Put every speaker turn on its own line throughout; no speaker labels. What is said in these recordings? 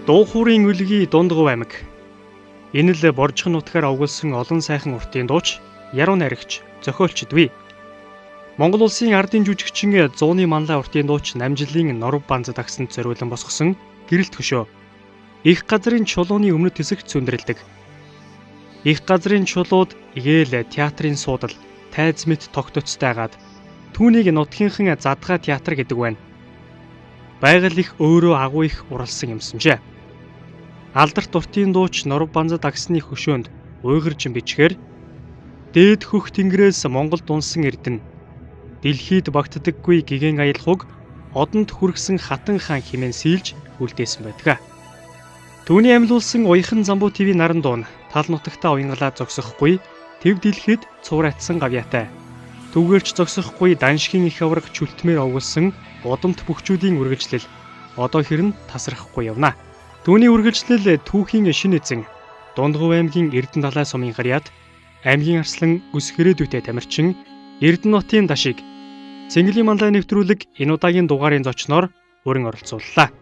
Дуухуурын үлгий Дундгов аймаг. Энэ л боржхон нутгаар овгулсан олон сайхан уртын дууч, яруу найрагч, зохиолч Дви. Монгол улсын ардын жүжигчин Зууны манлай уртын дууч Намжлын Норов банз дагсанд зориулан босгосон гэрэлт хөшөө. Их газрын чулууны өмнөд хэсэгт сүндрэлдэг. Их газрын чулууд игээл театрын суудал, тайз мэт тогтоцтойгаад түүнийг нутгийнхан задгаа театр гэдэг байна. Байгаль их өөрөө агуу их уралсан юмсанжээ. Алдарт уртын дууч Норов банз дагсны хөшөөнд уйгаржин бичгээр дээд хөх тэнгэрээс Монголд унсан эрдэнэ дэлхийд багтдаггүй гигэн аялахуг одонд хүргэсэн хатан хаан хэмээн сийлж үлдээсэн байдаг. Түүний амьлуулсан уяхан замбуу твийн наран дуун тал нутагтаа уянгалаа зогсохгүй тэв дэлхийд цуурайтсан гавьяатай. Түгээрч зогсохгүй даншгийн их авраг чүлтмээр овгулсан удамт бөхчүүдийн үргэлжлэл одоо хэрн тасрахгүй явна. Түүний үргэлжлэл түүхийн шинэ эзэн Дундгов аймгийн Эрдэнэ далай сумын гарьяат аймгийн арслан үс хэрээдүйтэй тамирчин Эрдэнэ нутгийн дашиг Цэнгэлийн манлай нэвтрүүлэг энэ удаагийн дугаарын зочноор өрн оролцууллаа.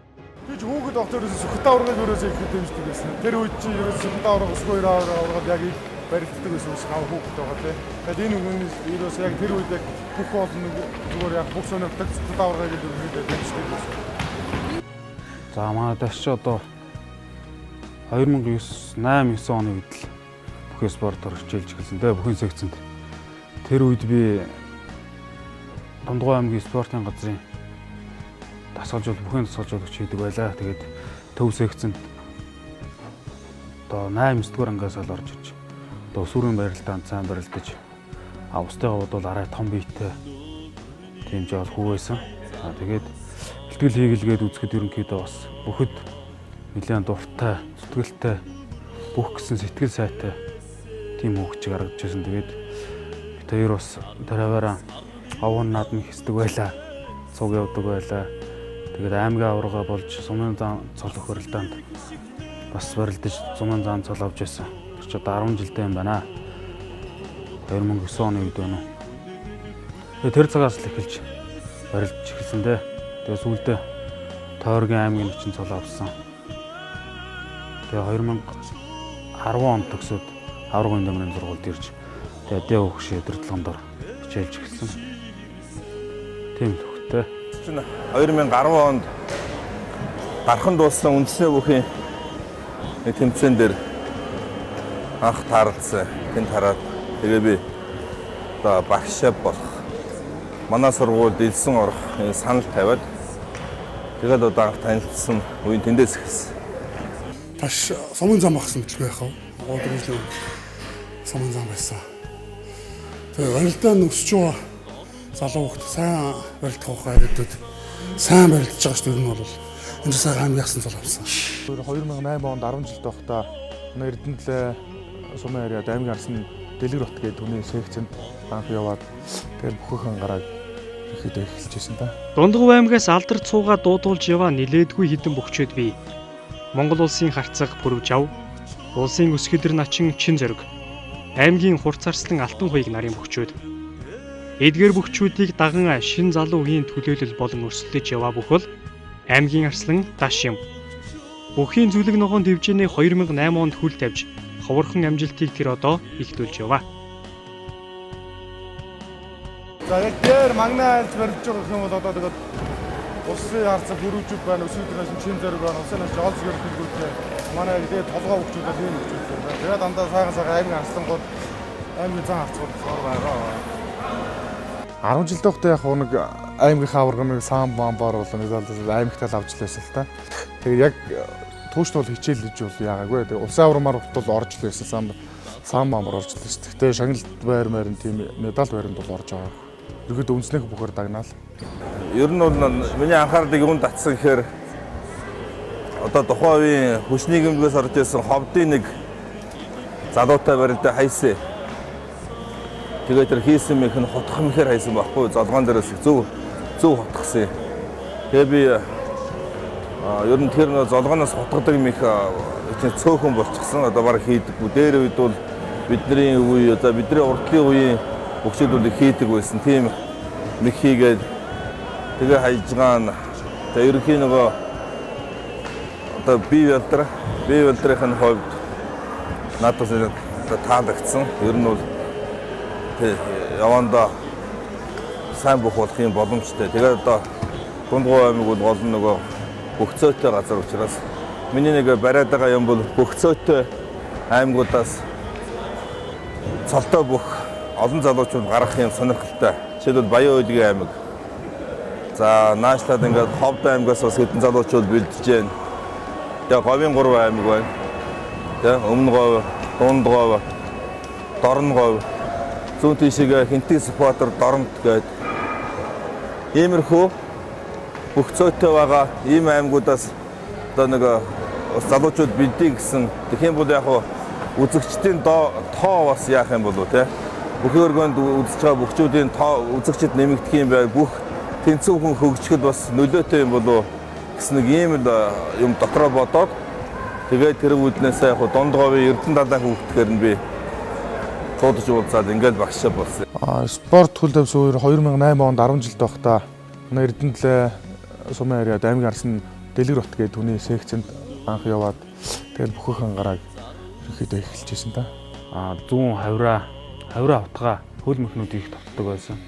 Гэж хүүхэд доктороос Сүхтаа ургал өрөөсөө их дэмждэг байсан. Тэр үед чи ерөөс Сүхтаа ургал өсгөө ургал яг барилддаг байсан ус гав хүүхэд байгаа тийм. Тэгэхээр энэ үгнээс ерөөс яг тэр үед яг бүх олон зүгээр яг бүх сонирхдаг Сүхтаа ургал гэж өргөдөө дэмждэг байсан.
За манай дашч одоо 2009-9 оны үед л бүхий спортоор хичээлж эхэлсэн дээ бүхэн секцэнд. Тэр үед би Дундгов аймгийн спортын газрын бүхэн дасгалжуулагч хийдэг байлаа. Тэгээд төв секцэнд одоо 8-9 дугаар ангиас л орж иж. Одоо өсвөрийн барилдаанд сайн барилдаж устойгоо бодвол арай том биетэй тийм жоо хүү байсан. Тэгээд бэлтгэл хийгэлгээд үзэхэд ерөнхийдөө бас бүхэд нэлээд дуртай, зүтгэлтэй, бүх гэсэн сэтгэл сайтай тийм хөгжиг харагдаж байсан. Тэгээд тэр бас тараваараа овон наадмын хэсдэг байлаа. Цуг явдаг байлаа. Тэгээд аймгийн аварга болж сумын зам цолох барилдаанд бас барилдаж сумын зам цол авч байсан. Тэр ч одоо 10 жилдээ юм байна. 2009 оны үед байна. Тэр цагаас л эхэлж барилдаж эхэлсэн дээ. Тэгээд сүүлдээ Тойргийн аймгийн хүчин цол авсан. Тэгээ 2010 онд төгсөөд аваргын дамрын сургуульд ирж тэгээд дэ хөгш өдөртлөндор хичээлж эхэлсэн. Тийм л хөвгтэй.
2010 онд гархан дуулсан үндэсний бүхийн тэмцээн дээр анх тааралцсан. Тэнд хараад тэгээ би одоо багш болох манай сургуульд элсэн орох санал тавиад тэгээд одоо анх танилцсан үеийн тэндээс эхэлсэн.
Таш сумын зам багсан гэж байх уу? Одоогийн сумын зам байсан. Тэгээ барилдаанд өсч байгаа залуу хөлт сайн барилдах байгаад сайн барилдаж байгаа шүү дээ. Энэ бол энэ сайн аймаг яасан цол авсан. 2008 онд 10 жил байхдаа Эрдэнэ сумын харьяад аймгийн арсны дэлгэр бат гэдэг түүний секцэнд анх яваад тэгээд бүххэн гараад ихэд эхэлжсэн та.
Дундгов аймгаас алдарт цуугаа дуудуулж яваа нилээдгүй хідэн бөхчөөд бий. Монгол улсын харцаг Бүрвжав, улсын өсгөдөр начин Чин зориг, аймгийн хурцарслан Алтан хуйг нарын бөхчөөд. Эдгээр бөхчүүдийг даган шин залуу үеийн төлөөлөл болон өрсөлдөж яваа бүхэл аймгийн арслан Даш юм. Бүхийн зүлэг ногоон дэвжээний 2008 онд хүл тавьж ховорхон амжилтыг тэр одоо ихтүүлж яваа.
За яг тэр магнаа айлт барилж байгаа юм бол одоо тэгээд улсын харцаг Бүрвжүүд байна, өсвөдрөөс Чин зориг байна, улсын харц жоолс гэрэлтгүүтэй манай тэгээд толгой хөгжүүлээд ийм хөгжүүлсэн байна. Тэгээд дандаа сайхан аймгийн арслангууд аймгийн зан харцууд байгаа. 10 жил тогтоо яг нэг аймгийнхаа аварганы саан бамбар болон аймагтаа л авч лээсэн л та. Тэгээд яг туушд бол хичээл гэж бол яагаагүй. Тэгээд улсын авармаар бол орж лээсэн сам.
сам амар орж ирсэн шүү дээ. Гэтэ шагналт байр тийм медаль байранд бол орж байгаа. Ерөөд үнснэх бүхээр дагнаал.
Ер нь бол миний анхаарлыг юунд татсан гэхээр одоо тухайн үеийн хүч нийгэмдгээс орж ирсэн ховдын нэг залуутай барилдаа хайсан. Тэгээд тэр хийсэн мэх нь хотох мэхээр хайсан байхгүй золгоон дээрээс зөв хотгосон. Тэгээ би ер нь тэр золгооноос хотгодог мэх цөөхөн болчихсон. Одоо баг хийдэггүй. Дээр үед бол бидний үе одоо бидний урдлын үеийн хөгжүүд бол хийдэг байсан. Тийм мэх хийгээд тэгээ хайж байгаа нь тэгээ ерөнхий нөгөө одоо бие вэлтрийн хувьд надад таалагдсан. Ер нь бол явандаа сайн бүх болох юм боломжтой. Тэгээд одоо Дундгой аймаг бол гол нөгөө бөхцөөтэй газар учраас миний нэг бариад байгаа юм бол бөхцөөтэй аймагудаас цолтой бүх олон залуучууд гарах юм сонирхолтой. Жишээлбэл Баян Уйлгийн аймаг. За наашлаад ингээд Ховд аймагаас бас хэдэн залуучууд бэлдэж байна. Тэгээ Говийн 3 аймаг байна. Тэгээ Өмнө Говь, Дунд Говь, Дорн Говь, зүүн тийшээ Хинтэг Сүхбаатар, Дорнод гээд иймэрхүү бөхцөөтэй байгаа ийм аймагудаас одоо нэг залуучууд бэлдээ гэсэн. Тэгэх юм бол яг үзэгчдийн тоо бас яах юм болов те. Бүхэн өргөнд үзэж байгаа бөхчүүдийн тоо үзэгчд нэмэгдэх юм бай. Бүх тэнцвэрхэн хөгжихөд бас нөлөөтэй юм болов гэсэн нэг ийм юм дотроо бодоод тэгээд тэр үүднээс яг Дундговын Эрдэнэ далайн хүүхдгээр нь би туудаж уулзаад ингээд багшаа болсон.
Спорт хөл тавьсан үеэр 2008 онд 10 жилд байхдаа Эрдэнэ далай сумын ариад аймгийн арсан дэлгэр бат гэдэг түүний секцэнд анх яваад тэгээд бүхэл ангараг ерөнхийдөө эхэлжсэн та.
Зүүн хавраа утгаа хөл мөхнүүд их тогтдог байсан.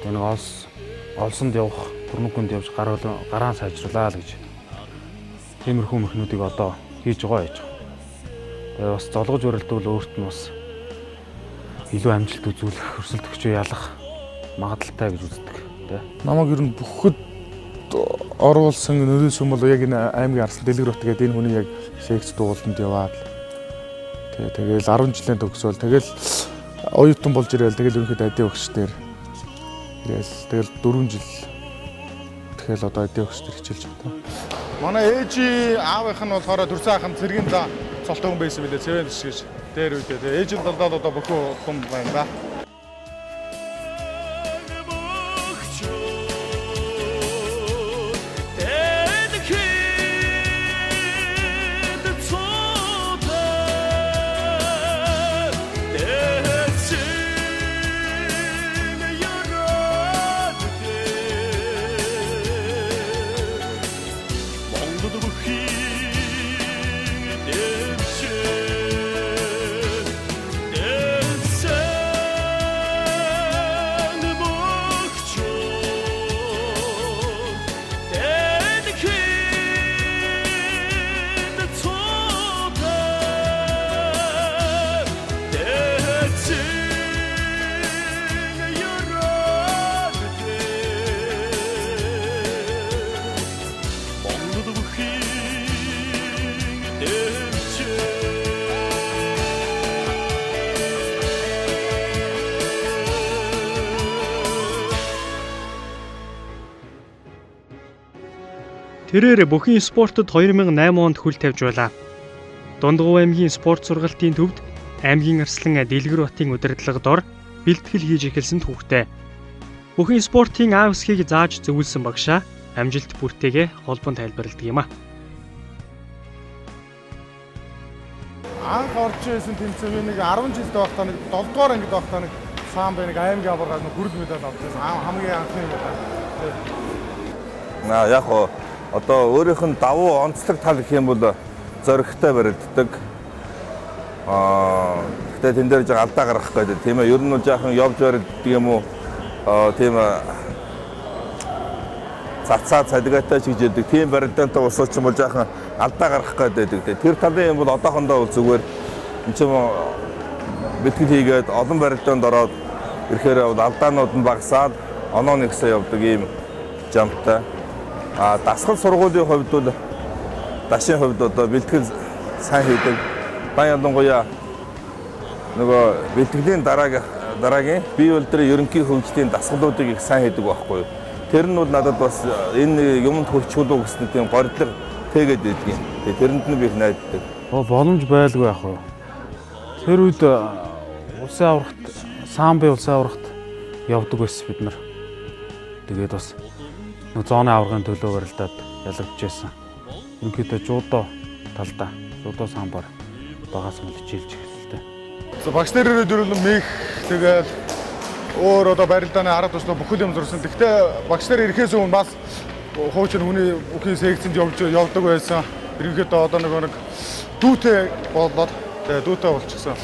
Тэгээ нэг олсонд явах турнукунд явж гараа сайжруулаа л гэж. Тиймэрхүү мөхнүүдийг одоо хийж байгаа яж. Тэгээ бас золгож өрөлдвөл өөрт нь бас илүү амжилт үзүүлэх, өрсөлд өгчөө ялах магадaltaй гэж үздэг.
Намайг ер нь бүхэд оруулсан нөлөөс юм бол яг энэ аймгийн арсан дэлгэр бат гэдэг энэ хүний яг секц дууланд яваад тэгэл 10 жилийн төгсөөл тэгэл оюутан болж ирээл тэгэл ерөнхийдөө адийн багшдэр ирээл тэгэл 4 жил тэгэл одоо адийн багшдэр хичээлж байна. Манай ээжи аавынх нь болохоор төрсөн ахын цэргийн цолтон байсан билээ цэвэн төсгөж дээр үедээ ээж нь далдаад одоо бөхөө том байна да.
Тэрээр бүхэн спортод 2008 онд хөл тавьж байлаа. Дундгой аймгийн спорт сургалтын төвд аймгийн арслан дэлгэр батын удирдлагад ор бэлтгэл хийж эхэлсэн түүхтэй. Бүхэн спортын аав эсхийг зааж зөвлөсөн багшаа амжилт бүртэйгээ холбон тайлбарладаг юм а.
Анх орж ирсэн тэмцээн нэг 10 жилд байхдаа нэг 7 дугаар ангид байхдаа нэг самбай нэг аймгийн аваргаар нэг хүрэл медаль авчихсан. Хамгийн анхны медаль.
Яг одоо өөрийнх нь давуу онцлог тал гэх юм бол зоригтой баригддаг. Гэхдээ тэн дээр жоо алдаа гаргах гэдэг. Тийм ээ, ер нь жаахан явж баригддаг юм уу? Тийм цацаа цадгатай ч гэж яддаг. Тийм баригдаантай усууч юм бол жаахан алдаа гаргах гэдэг. Тэр талын юм бол одоохондоо бол зүгээр энэ ч юм бэлтгэл хийгээд олон баригдаанд ороод ирэхээр алдаанууд нь багасаад оноо нэгсээ явдаг ийм жамтай. Дасгал сургуулийн хувьд бол дашийн хувьд одоо бэлтгэл сайн хийдэг. Баян ялангуяа нөгөө бэлтгэлийн дараагийн бие үйлдвэрийн ерөнхий хөгжлийн дасгалуудыг их сайн хийдэг байхгүй юу. Тэр нь бол надад бас энэ юмд хөрчлөө гэсэн тийм гордлог тэгээд байдаг юм. Тэгээ тэрэнд нь би их найддаг.
Боломж байлгүй яах вэ? Тэр үед улсын аврагт самбын улсын аврагт явдаг байсан бид нар. Тэгээд бас нэг зооны аврагын төлөө барилдаад ялагдж байсан. Ерөнхийдөө жуудо талдаа жуудо самбар багаас нь хичээлж эхэлсэн.
За багш нарын дөрөв мэх тэгээд өөр одоо барилдааны арга туслах бүхэл юм зурсан. Гэхдээ багш нар ирэхээс өмнө бас хуучин хүний бүхий секцэнд явдаг байсан. Ерөнхийдөө одоо нэг дүүтэй болоод тэгээд дүүтэй болчихсон.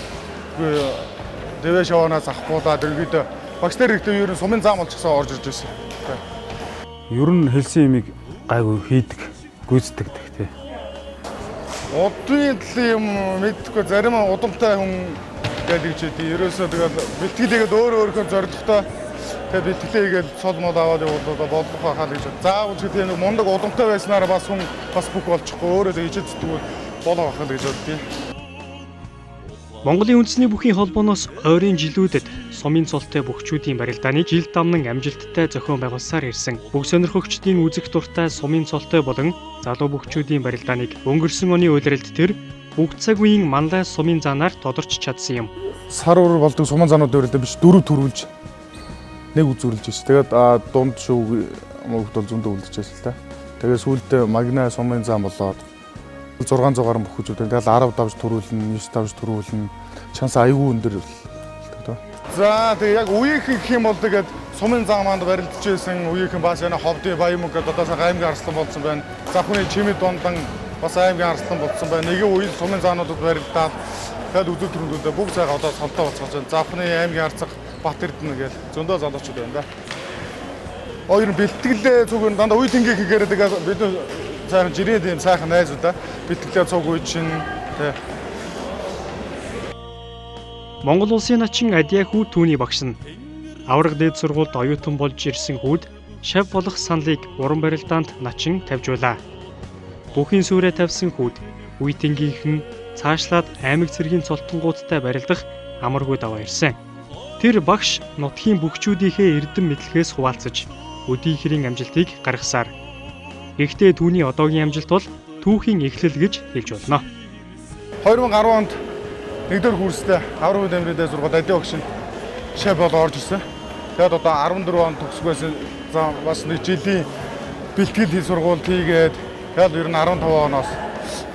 Дэвэ шавнаас авахгүйдаа ерөнхийдөө багш нар ирэхдээ ер нь сумын зам болчихсон орж ирж байсан.
Ер нь хэлсэн юмыг гайгүй хийдэг, гүйцэтгэдэг тий.
Удмын төлөв юм мэдхгүй зарим удамтай хүн гэдэг чи тий ерөөсөө тэгээд бэлтгэлийгээд өөрийнхөө зорилготой тэгээд бэлтгэлийгээд цол мод аваад явуулаад болох байхаа л гэж. Заавал чи тийм нэг мундаг удамтай байснараа бас хүн бас бүх болчихгүй өөрөө ижид зүтгэл болох байхаа л гэж боддیں۔
Монголын үндэсний бүхий холбооноос ойрын жилүүдэд сумын цолтой бөхчүүдийн барилдааны жил дамнан амжилттай зохион байгуулсаар ирсэн. Бүх сонирхогчдын үзэх дуртай сумын цолтой болон залуу бөхчүүдийн барилдааныг өнгөрсөн оны улиралд тэр бүх цаг үеийн манлай сумын занаар тодорч чадсан юм.
Сар уур болдог сумын заануудын барилдаа биш дөрөв төрүүлж нэг үзүүлж байсан. Тэгээд дунд шүүг мөгд бол зөндөө үлдчихсэн л та. Тэгээд сүүлдээ магна сумын зан болоод 600 гаруй бөхчүүд. Тэгээд 10 давж төрүүлнэ, 9 давж төрүүлнэ. Шанс аягүй өндөр болдог. За тэгээд яг үеийнх гэх юм бол тэгээд сумын зан манд барилдж байсан үеийнх бас яна ховдын Баямаг гэдэг одоо сайхан аймгийн арслан болсон байна. Завхны чимэд дондан бас аймгийн арслан болсон байна. Нэгэн үеийн сумын заануудад барилдаад тэгээд үзэл төрөндөө бүх цайгаа одоо цолтой болцоож байна. Завхны аймгийн арцах Бат Эрдэнэ гэж зөндөө залуучууд байна да. Хоёр бэлтгэлээ цуг дандаа үе тэнгээ хийгээд тэгээд бид сайхан жирийн тийм сайхан найзууд да. Бэлтгэлээ цуг үе чинь тий.
Монгол улсын начин Адиа хүү түүний багш нь авраг дээд сургуульд оюутан болж ирсэн хүүд шав болох саналыг уран барилдаанд начин тавьжуулаа. Бүхийн сүрээ тавьсан хүүд үе тэнгийнхэн цаашлаад аймаг цэргийн цолтонгуудтай барилдах амаргүй даваа ирсэн. Тэр багш нутгийн бөхчүүдийнхээ эрдэм мэдлэгээс хуваалцаж өдий хэрийн амжилтыг гаргасаар. Гэхдээ түүний одоогийн амжилт бол түүхийн эхлэл гэж хэлж болно.
2010 онд нэгдүгээр курстэй аврагын дамирын сургууль Адиа багш нь шав бол орж ирсэн. Тэгээд одоо 14 он төгсөх байсан. За бас нэг жилийн бэлтгэл хий сургууль хийгээд тэгээд ер нь 15 оноос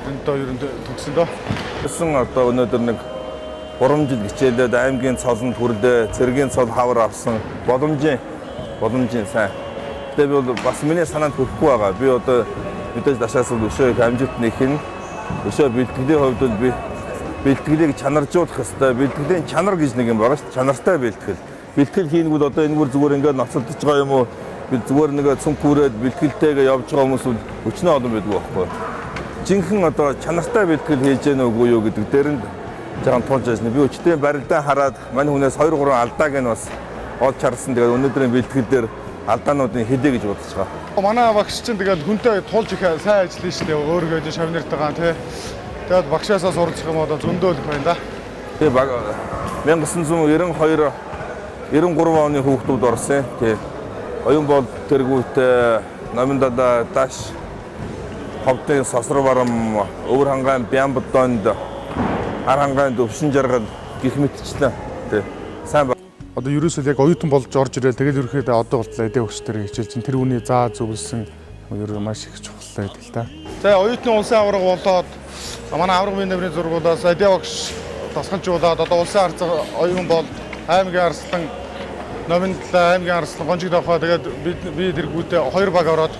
энэ ер нь төгсөн дөө.
Гэсэн одоо өнөөдөр нэг 3 жил хичээлээд аймгийн цолонд хүрлээ, цэргийн цол хавар авсан боломжийн сайн. Тэгээд би бол бас миний санаанд хүрэхгүй байгаа. Би одоо мэдээж дашаас өшөө их амжилт нэхин. Өшөө бэлтгэлийн хувьд бол би бэлтгэлийг чанаржуулах хэрэгтэй. Бэлтгэлийн чанар гэж нэг юм байгаа шүү дээ. Чанартай бэлтгэл. Бэлтгэл хийнгүүт одоо энэгээр зүгээр ингээд ноцолдож байгаа юм уу? Би зүгээр нэг цүнх хүрээд бэлтгэлтэйгээ явж байгаа хүмүүс бол өчнөө олон байдаг байхгүй. Жинхэнэ одоо чанартай бэлтгэл хийж гэнэ үгүй юу гэдэг дээр нь жаахан тулж байсан. Би өчтөө барилдаа хараад мань хүнээс 2-3 алдааг нь бас олж харсан. Тэгээд өнөөдрийн бэлтгэл дээр алдаануудын хэдэ гэж бодож байгаа.
Манай багш чинь тэгээд хүнтэй тулж их сайн ажиллана шүү дээ. Өөргөө дэ шав нартайгаа тий. Тэгээд багшаасаа суралцах юм одоо зөндөө л байна да.
Тэгээ 1992 93 оны хүүхдүүд орсон. Тэгээ оюун бол тэргүүтээ Номиндада даш ховдын сосроо барам өвөр хангаан Бямбдонд ар хангаан өвшин жаргал гих мэтчлээ. Тэгээ сайн
одоо ерөөсөө яг оюутан болж орж ирэл тэгэл ерөөхдөө одоо болтлоо Адиа багш дээр хичээл чинь тэр хүний заа зөвлөсөн ерөө маш их чухал байдаг л да. За оюутны улсын авраг болоод манай аврагын намрын зургуулаас Адиа багш тасгалжуулаад одоо улсын арцаг оюун бол аймгийн арслан Номиндлаа аймгийн арслан гонжиг давхаа тэгээд би тэргүүтээ 2 баг ороод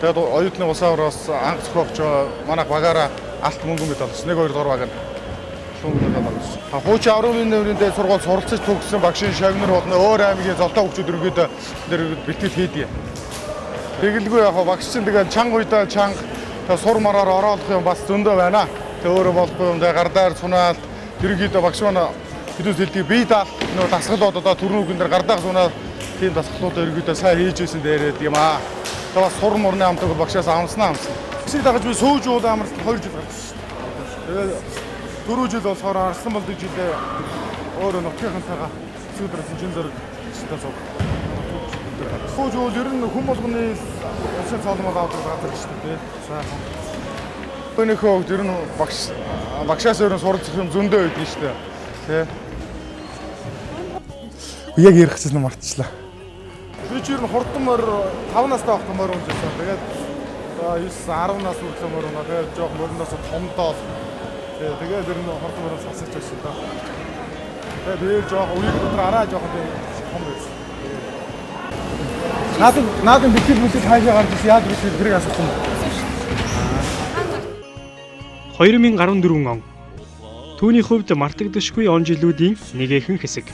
тэгээд оюутны улсын аврагаас анх зохиогч манай багаараа алт мөнгө мэт олсон. 1-2 дугаар баг нь хуучин аврагын намрын дээр сургууль суралцаж төгссөн багшийн шавнар болно өөр аймгийн золтой хөгчүүд өргөдөө тэр бэлтгэл хийдэг. Тэгэлгүй яг багш чинь тэгээд чанга уйдаа чанга сур мараар ороолох юм бас зөндөө байна. Тэ өөрөө болохгүй юм даа гардаар цунаал ерөнхийдөө багш манай хэдүүс хэлдэг бие даал нөө дасгалууд одоо төрнүүгэн дээр гардаа цунаал тийм дасгалууд ерөнхийдөө сайн хийж ийсэн дээрээд юм аа. Тэ бас сур мурны амтаг багшаас авснаа. Эсийг дагаж би сууж уул амралт 2 жил гарсан шүү дээ. Тэгээд 4 жил болохоор арслан болдог жилээ өөрөө нутгийнхаа цагаа сүйдрсэн чин зэрэг хэвчээ сууг. Хөөж өөр нь хүн болгоны усын цаалмал авдаг газар шүү дээ. Сайхан. Өнөөхөө ер нь багшаас өөр нь суралцах юм зөндөө байдаг шүү дээ. Тэ. Яг ярих гэсэн нь мартчихлаа. Би ч ер нь хурдмаар 5 настай байх томор унжсан. Тэгээд 9 10 нас хүртэл мөрөнө. Тэгээд жоох мөрнөөс томдоо. Тэгээд ер нь хурдмаар сасаж байсан да. Тэгээд жоох үеиг дотор араа жоох том байсан. Надад бэлтгэл хаашаа гарч яаж бэлтгэл тэрийг асуусан бэ?
2014 он. Түүний хувьд мартагдашгүй он жилүүдийн нэгэн хэсэг.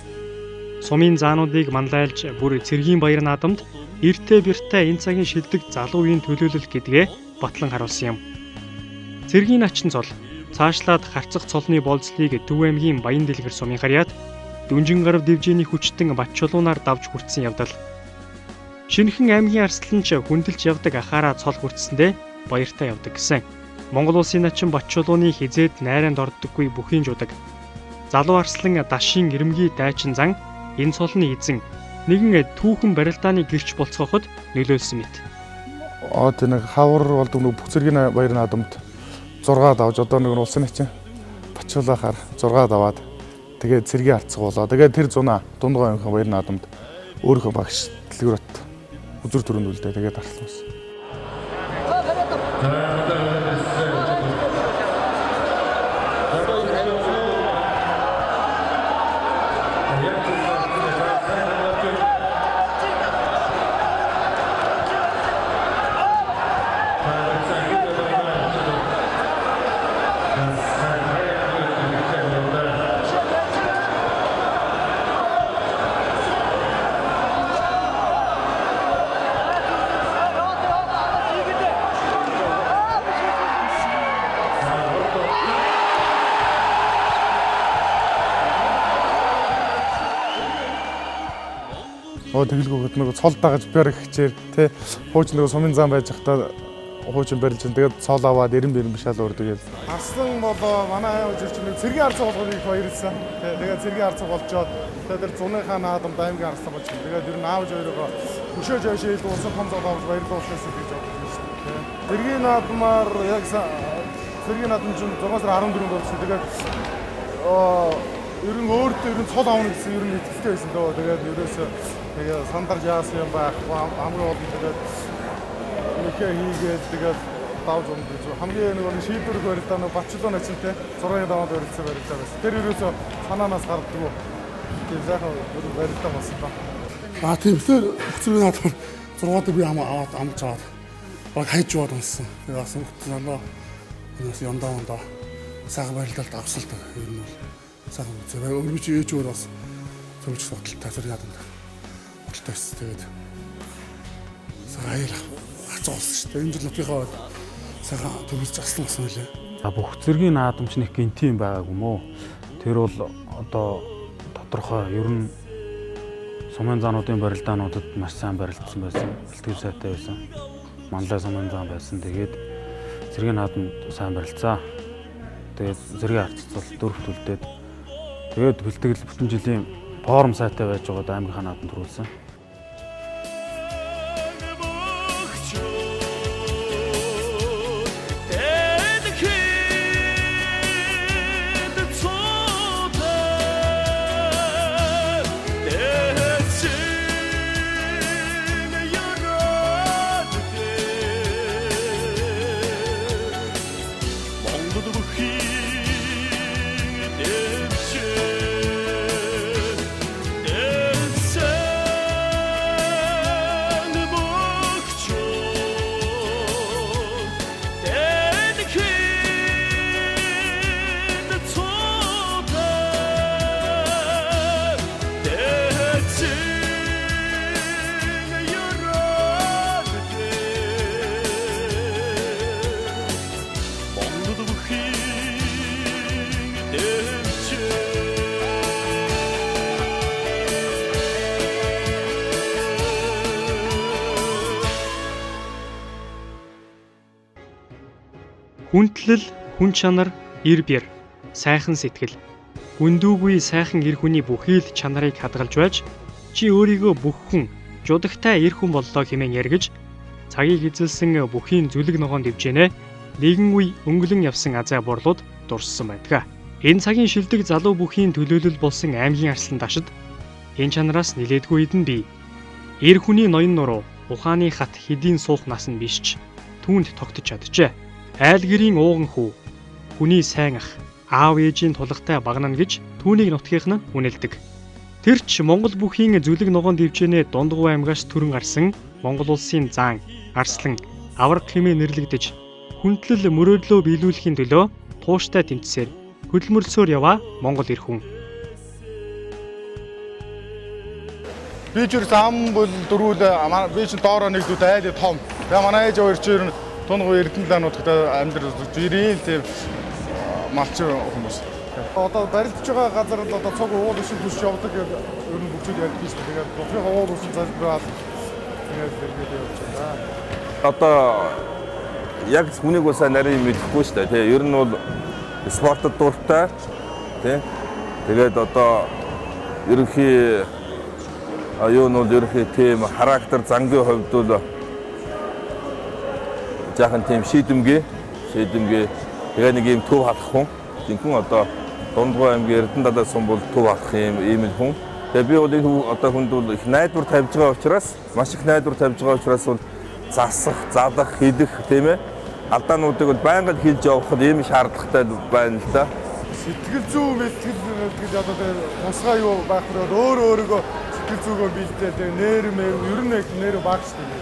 Сумын заануудыг манлайлж бүр цэргийн баяр наадамд эртээ бэртээ энэ цагийн шилдэг залуу үеийн төлөөлөл гэдгээ батлан харуулсан юм. Цэргийн начин цол цаашлаад харцах цолны болцлыг Төв аймгийн Баян дэлгэр сумын харьяат Дүнжин гарав дивжээний хүчтэн бат чулуунаар давж хүртсэн явдал. Шинэхэн аймгийн арсланч хүндэлж явдаг ахаараа цол хүртсэндээ баяртай явдаг гэсэн. Монгол улсын начин бат чулууны хизээд найранд ордоггүй бүхийн жудаг. Залуу арслан дашийн ирэмгийн дайчин зан энэ цолны эзэн нэгэн түүхэн барилдааны гэрч болцооход нөлөөлсөн мэт.
Тэ нэг хавар болдог нэг бүх цэргийн баяр наадамд 6 давж одоо нэг улсын начин бачуулахаар 6 даваад тэгээд цэргийн арцгуулаа. Тэгээд тэр зунаа дундгой аймгийн баяр наадамд өөрийнхөө багш дэлгүүрт үзүр төрөнд үлдээ тэгээд арслуулсан. Тэгэлгүйд нэг цол дагаж бэр хичээр тэ хууч нэг сумын зам байж захта хуучин барилж тэгээд цол аваад 90 бишаал өрдөг. Арслан болоо манай аяа жирч нэг цэргийн арц болгоныг баярлсан. Тэгээд цэргийн арц болжоод тэгээд зуныхаа наадамд аймгийн арслан болж тэгээд ер нь аавж өөрөөгөө хөшөөж ойшээл усан том зол авч баярлуулсан гэж бодож байна шүү дээ. Цэргийн наадмаар яг цэргийн наадам чинь 6 сарын 14-нд болсон. Тэгээд ер нь өөртөө ер нь цол авах гэсэн ер нь итгэлтэй байсан дөө. Тэгээд ерөөсөө тэгээ сандарж яасан юм байх хамгийн гол нь тэгээд нэхээ хийгээд тэгээд давж унж хамгийн нэг шийдвэр барилдаа нэг бачлуу начинтэй 6-ны даваад барилдсан барилдаа байсан. Тэр ерөөсөө санаанаас гарддаг. Тийм сайхан барилдаа болсон ба.
Тэгэхээр цэргийн наадмаар 6-д би аваад амж аваад баг хайж яваад унссан. Тэгээд бас нөлөө өнөөс яндаа сайхан барилдаалд авсалдаг юм бол сайхан үзээ. Өөрөө чи ээж өөр бас зөвлөж судалтай цэргийн наадамд болтойс тэгээд саяар хацуулсан шүү дээ. Энэ жил нутгийнхаа сайхан төвлөж аслан болсон байлаа.
Бүх цэргийн наадамч нэг гинти юм байгаагүй мó. Тэр бол одоо тодорхой ер нь сумын заануудын барилдаануудад маш сайн барилдсан байсан. Бэлтгэл сайтай байсан. Манлай сумын заан байсан. Тэгээд цэргийн наадамд сайн барилцаа. Тэгээд цэргийн арццол дөрөвт үлдээд тэгээд бэлтгэл бүтэн жилийн форум сайтай байж байгаад аймгийн наадамд төрүүлсэн. Хүндлэл, хүн чанар, эр бэр, сайхан сэтгэл.
Хүндүүгүй сайхан эр хүний бүхий л чанарыг хадгалж байж чи өөрийгөө бүх хүн жудагтай эр хүн боллоо хэмээн яригж цагийг эзэлсэн бүхийн зүлэг ногоонд дэвжэнэ нэгэн үе өнгөлөн явсан азаа борлууд дурссан байдаг. Энэ цагийн шилдэг залуу бүхийн төлөөлөл болсон аймгийн арслан дашид энэ чанараас нилээдгүй эдэн бий. Эр хүний ноён нуруу ухааны хат хэдийн суух нас нь биш ч түүнд тогтож чаджээ. Айл гэрийн ууган хүү хүний сайн ах аав ээжийн тулгатай багнана гэж түүнийг нутгийнх нь үнэлдэг. Тэр ч Монгол бүхийн зүлэг ногоонд дэвжэнэ Дундгуй аймгаас түрэн гарсан Монгол улсын заан арслан авраг хэмээн нэрлэгдэж хүндлэл мөрөөдлөө биелүүлэхийн төлөө тууштай тэмцсээр хөдөлмөрлсөөр яваа Монгол эр хүн.
Би ч зам бол дөрүүл би ч доороо нэгдүүд айл том. Тэгээ манай ээж хоёр ч ер нь Дундгуй Эрдэнэлаануудад амьдрал ирийн тийм малчин хүмүүс. Одоо барилдж байгаа газар л одоо цог уул ушин төш явдаг ер нь бүгд яг тийш тэгээд бохны уул ушин залбираад тэгээд явж байна.
Одоо яг хүнийг усаа нарийн мэдэхгүй шүү дээ. Тэгээ ер нь бол спортод дуртай тий. Тэгээд одоо ерөнхий аюун бол ерөнхий тийм характер зангийн хувьд бол жаахан тийм шийдэмгээ тэгээ нэг юм төв халах хүн. Жинхэнэ одоо Дундгуй аймгийн Эрдэнэ сум бол төв халах ийм л хүн. Тэгээ би бол энэ одоо хүнд бол их найдвар тавьж байгаа учраас маш их найдвар тавьж байгаа учраас бол засах, залах, хилэх тийм ээ алдаануудыг бол байнга хийж явах ийм шаардлагатай байна л да.
Сэтгэл зүй мэтгэл гэж одоо тусгай юу байх вэ? Өөрийгөө сэтгэл зүйгөө бэлдээ тэгээ нэр ер нь нэр багш гэдэг.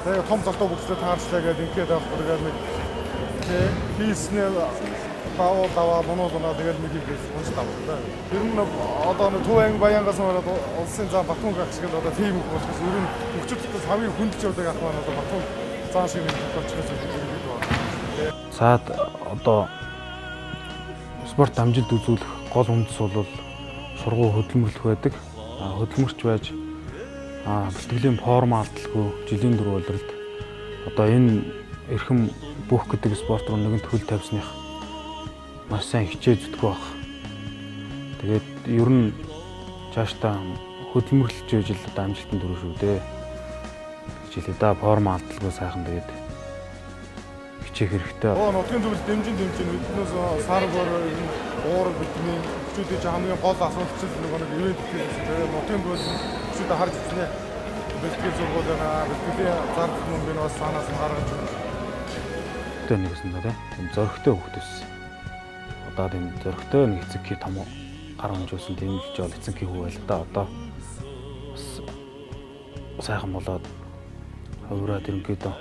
Тэгээ том залуу бүхлээ таарчлаа гэдэг ингээд авах гэдэг нэг хийснэ даваа монолгоо тэгээд нэг их унш тавлаа. Ер нь одоо нэг Төв анги Баянгаас ороод улсын зам Батун гах шиг одоо тийм их болохоос ер нь өчигдөртөө хамгийн хүндж явдаг ах маань одоо Батун зам шиг нэг болчихсон гэдэг байна.
Цаад одоо спорт амжилт үзүүлэх гол үндэс бол шургуу хөдөлмөрлөх байдаг. Хөдөлмөрч байж бэлтгэлийн форм алдалгүй жилийн дөрөв улиралд одоо энэ эрхэм бүх гэдэг спорт руу нэгэн төл тавьсных маш сайн хичээж зүтгэх баг. Тэгээд ер нь цаашдаа хөдөлмөрлөж ижил одоо амжилтанд хүрэх шүү дээ. Хичээлээ да форм алдалгүй сайхан тэгээд хичээх хэрэгтэй.
Нутгийн зөвлөлд дэмжин биднээс саргаар уурал бидний хүчүүдийн хамгийн гол асуудал нэг ивент хийсэн. Тэгээд нутгийн зөвлөлд хүчүүдээ харж ирсэн. Бэлтгэл зургуулаа, бэлтгэлийн зар хүмүүн би бас санаас нь гаргаж байна.
Нэгсэн да тийм зөрөгтэй хөвгтөс. Одоо тийм зөрөгтэй нэг эцэг хий том гар хонжуулсан тийм л жоо эцэг хий хүү байл да. Одоо бас сайхан болоод хөврөөд ерөнхийдөө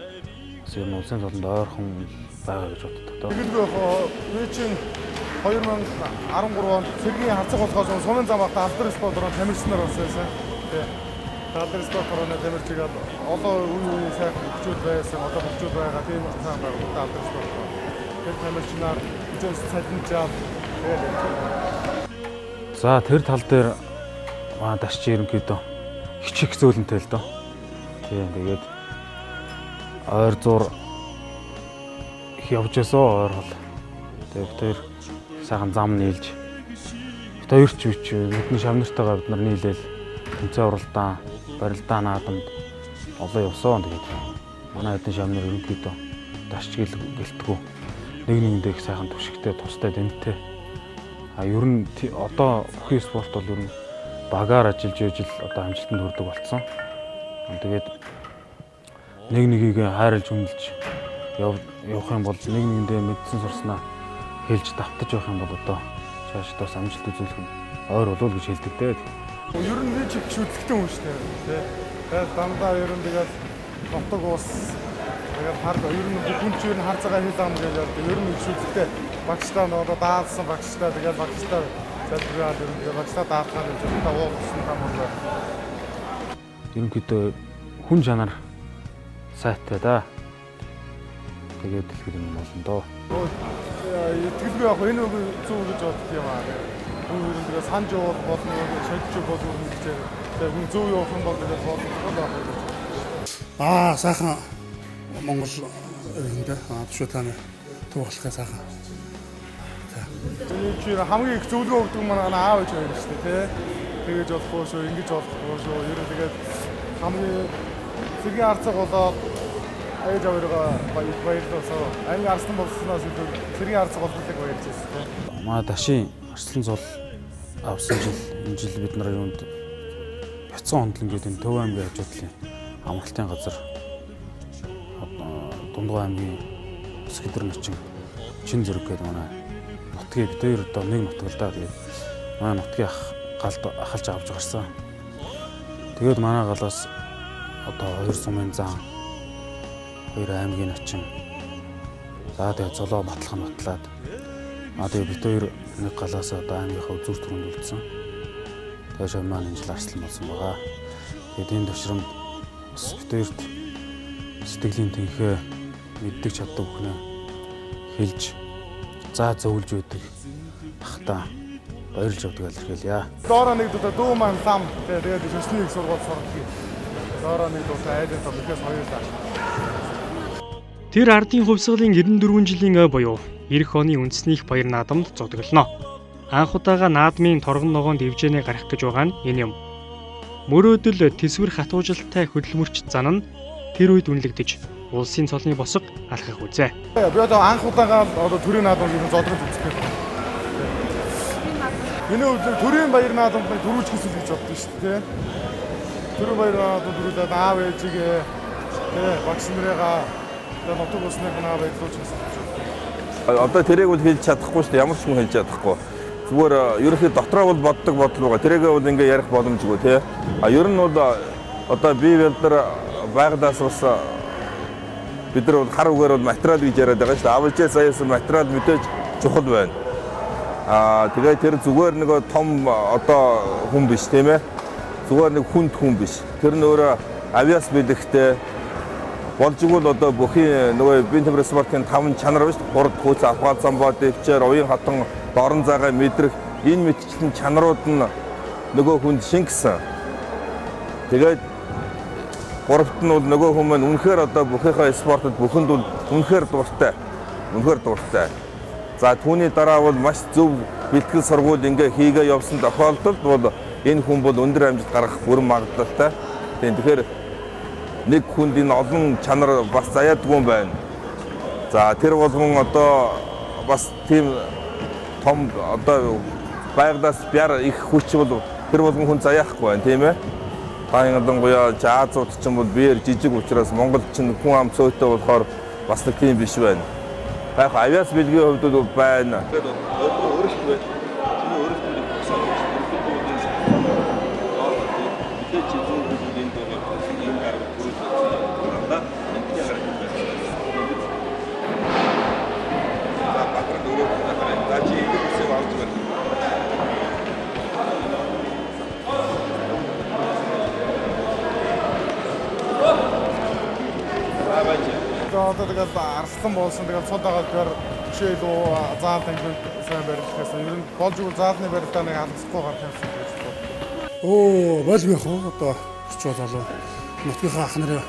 бас ер нь улсын цолонд ойрхон байгаа гэж боддог.
Тэгэлгүй би чинь 2013 онд цэргийн харцаг болохоос сумын зам багта алдар спортороо тамирчнаар болсон. Алдар спортороо тамирчигаад олон үе сайхан хөгжүүл байсан. Одоо хөгжүүл байгаа тийм сайн байгаа алдар спортоо. Тэр тамирчнаар хүчээс цалинжаад
за тэр тал дээр дашч ерөнхийдөө хичих зөөлөнтэй л доо. Тийм тэгээд ойр зур их явж байсан ойр бол. Тэгээд тэр сайхан зам нийлж бид хоёр ч үуч бидний шавнартайгаа бид нар нийлээл тэмцээн уралдаан барилдаан наадамд олон явсан. Тэгээд манай хэдэн шавнар ерөнхийдөө дашч гэлтгүү нэг нэгэндээ их сайхан түвшигтэй тустай дэмтэй. Ер нь одоо бүхий спорт бол ер нь багаар ажиллаж ижил одоо амжилтанд хүрдэг болсон. Тэгээд нэг нэгийг хайрлж хүндэлж явах юм бол нэг нэгэндээ мэдсэн сурснаа хэлж давтаж явах юм бол одоо цаашдаа бас амжилт үзүүлэх нь ойр болов гэж хэлдэг дээ.
Ер нь нэг их шүтлэгтэй хүн шүү дээ. Тэгээд дандаа ер нь тэгээд нутаг ус тэгээд хар ер нь хүн ч ер нь хар цагаан хил ам гэж ярьдаг. Ер нь их шүтлэгтэй багштай одоо даалсан багштай тэгээд багштай залбираад ер нь багштай даалхаар гэж одоо уулсан юм байна.
Ерөнхийдөө хүн чанар сайтай да. Тэгээд дэлгэр юм болно доо.
Итгэлгүй яг энэ үг зөв гэж боддог юм аа. Хүн ер нь тэгээд санаж явах болно, шалж болох юм гэж тэгээд хүн зөв явах юм бол тэгээд болох
Аа сайхан Монгол иргэндээ төвшөө таны төв болохыг сайхан.
чи хамгийн их зөвлөгөө өгдөг маань аав ээж хоёр шүү дээ, тий. Тэгэж болохгүй шүү, ингэж болохгүй шүү. Ер нь тэгээд хамгийн цэгийн арцаг болоод ээж хоёроо баярлалаа. Аймгийн арслан болсноос илүү цэгийн арцаг болголыг баярлж байна, тий.
Маа дашийн арслан цол авсан жил энэ жил бид нар юунд Бяцхан хондлон гэдэг энэ Төв аймгийн хажуудлын амралтын газар Дундгой аймгийн Өсгөдөр начин Чин зэрэг гэдэг манай нутгийг бид хоёр одоо нэг нутаг л да. Тэгээд манай нутгийг галд ахалж авч гарсан. Тэгээд манай галаас одоо 2 сумын зан 2 аймгийн начин за тэгээд золоо батлах нь батлаад тэгээд бид хоёр нэг галаас одоо аймгийнхаа үзүүр түрүүнд үлдсэн. Тэгээд шав маань энэ жил арслан болсон байгаа. Тэгээд энэ төвшрөнд бид хоёрт сэтгэлийн тэнхээ мэддэг чаддаг бүхнээ хэлж заа зөвлөж өгдөг бахта баярлж өгдөг илэрхийлье.
Доороо нэг дуу дүү маань лам тэгээд төсний их сургууль сургах. Доороо нэг дуу айлын тоо бихээс хоёулаа.
Тэр ардын хувьсгалын 94 жилийн буюу эх оны үндэснийх баяр наадамд зодголно. Анх удаага наадмын торгон ногоонд дэвжээнэ гарах гэж байгаа нь энэ юм. Мөрөөдөл тэсвэр хатуужилттай хөдөлмөрч зан нь тэр үед үнэлэгдэж улсын цолны босго алхах үзээ.
Би одоо анх удаага одоо төрийн наадмыг зодголж үзэх гээд. Миний хувьд төрийн баяр наадамд төрүүлж хийсэн гэж боддоо шүү дээ. Төрийн баяр наадамд төрүүлээд аав ээжигээ багш нарыгаа нутаг усны гнаа байдлуулж хийсэн.
Одоо тэрийг бол хэлж чадахгүй шүү дээ. Ямар ч хүн хэлж чадахгүй. Зүгээр ерөөхдөө дотроо бол боддог бодол байгаа. Тэрийгээ бол ингээ ярих боломжгүй тий. Ер нь бол одоо бие бэлдэр байгалаас бас бид нар бол хар үгээр бол материал гэж яриад байгаа шүү дээ. Авалжээ саяасан материал мэдээж чухал байна. Тэгээд тэр зүгээр нэг том одоо хүн биш тийм ээ. Зүгээр нэг хүнд хүн биш. Тэр нь өөрөө авиас бэлэгтэй болж игэл одоо бүхий нөгөө бие тамирын спортын 5 чанар биш. Хурд, хөөц, Афган бод, дэвчээр, уян хатан, дорн цагаа мэдрэх энэ мэтчлийн чанарууд нь нөгөө хүнд шингэсэн. Тэгээд гуравт нь бол нөгөө хүн маань үнэхээр одоо бүхийнхээ спортод бүхэнд бол үнэхээр дуртай. Үнэхээр дуртай. За түүний дараа бол маш зөв бэлтгэл сургууль ингээ хийгээ явсан тохиолдолд бол энэ хүн бол өндөр амжилт гаргах бүрэн магадлалтай. Тэгэхээр нэг хүнд энэ олон чанар бас заяадгүй юм байна. За тэр болгон одоо бас тийм том одоо байгалаас бяр их хүч бол тэр болгон хүн заяахгүй байна тийм ээ. Хаянгуяа Азууд ч юм бол биеэр жижиг учраас Монгол ч хүн ам цөөтэй болохоор бас нэг тийм биш байна. Яг авиас бэлгийн хувьд бол байна.
Одоо тэгээд арслан болсон тэгээд цод агаад бэр жишээлөө заал тэмдэг сайн барилгахаас ер нь болж игэл заалны барилдаа нэг алдахгүй гарах юмсан гэж байна.
Байлгүй хоо одоо очиж болоо. Нутгийнхаа ах нарын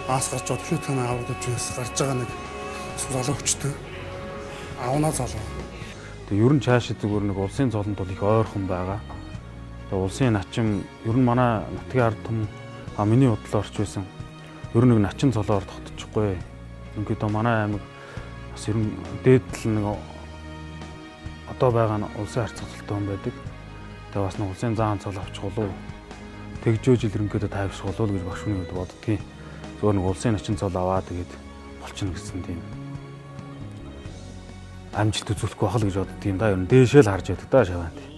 аас гарч одхны танаа аваад өвчнөөс гарч байгаа нэг залуу хүчтэй. Аавнаа залуу.
Тэгээ ер нь цаашид зүгээр нэг улсын цолонд бол их ойрхон байгаа. Тэгээ улсын начин ер нь манай нутгийн ард түмэн миний бодлоор орч байсан. Ер нь нэг начин цолоор тогтчихгүй. Ингээд манай аймаг бас ер нь дээдл нэг одоо байгаа нь улсын харьцагчтай хүн байдаг. Тэгээ бас нэг улсын заан цол авчих болов. Тэгжөөж илэрхийлээд тайвшрах болов гэж багш хүний хувьд боддгийн. Зөвхөн нэг улсын начин цол аваа тэгээд болчихно гэсэн тийм амжилт үзүүлэхгүй бахал гэж боддгийн да. Ер нь дээшээ л харж байдаг да шаваанд.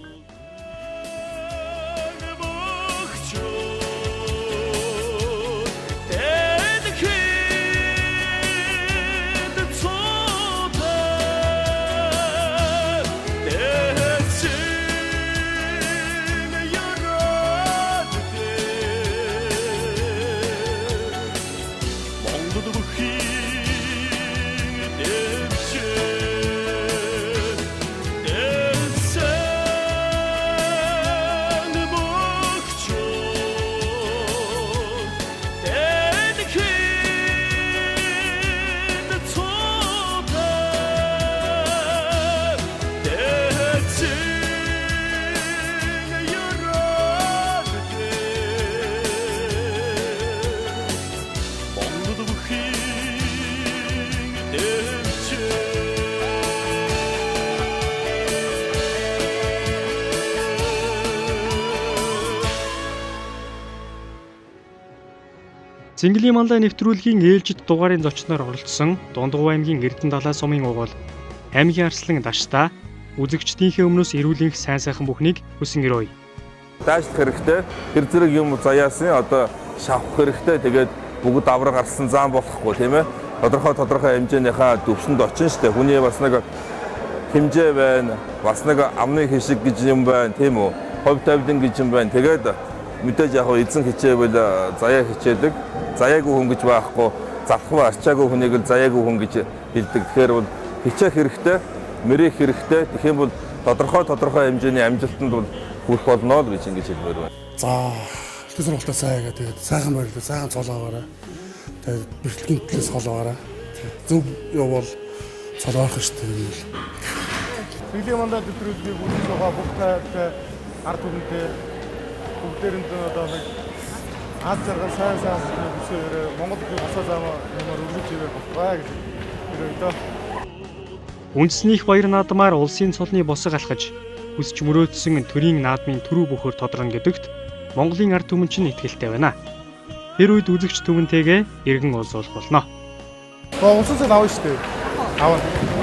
Цэнгэлийн маллай нэвтрүүлгийн ээлжид дугаарын зочноор оролцсон Дундгов аймгийн Эрдэнэ далай сумын угуул аймгийн арслан Дашта үзэгчдийнхээ өмнөөс эрүүлэнх сайн сайхан бүхнийг хүсэн өрөөе.
Даашлах хэрэгтэй. Тэр зэрэг юм заяасан одоо шавах хэрэгтэй. Тэгээд бүгд авраг гарсан зам болохгүй тийм ээ. Тодорхой хэмжээнийхээ төвшөнд очин штэ. Хүний бас нэг хэмжээ байна. Бас нэг амны хишиг гэж юм байна тийм үү? Ховь тавилан гэж юм байна. Тэгээд мэдээж яг эзэн хичээвэл заяа хичээдэг. Заяагүй хүн гэж байхгүй. Завхуу арчаагүй хүнийг л заяагүй хүн гэж хэлдэг. Тэгэхээр бол хичээх хэрэгтэй, мэрэх хэрэгтэй. Тэгэх юм бол тодорхой хэмжээний амжилтанд бол хүрэх болно л гэж ингэж хэлмээр байна.
За тэр сургалтаа цаагаа тэгээд сайхан байрлал, сайхан цолоогоорой. Тэгээд бэртлэгийн төлөөс холоогоорой. Зөв явбал цолоорох шүү дээ.
Цэнгэлийн маллай нэвтрүүлгийг үзэж байгаа бүх тайвтай ард түмэнтэй бүгдээрэнд одоо нэг аз жаргал сайн бүсээр Монголын босоо зам ямар өргөж ивэл болтугай гэж хэлээ.
Үндэснийх баяр наадмаар улсын цолны босог алхаж хүсч мөрөөдсөн төрийн наадмын түрүү бөхөр тодорно гэдэгт Монголын ард түмэн чинь итгэлтэй байна. Тэр үед үзэгч түмэнтэйгээ иргэн уулзвал болно.
Улсын цол авна шүү дээ. Авна.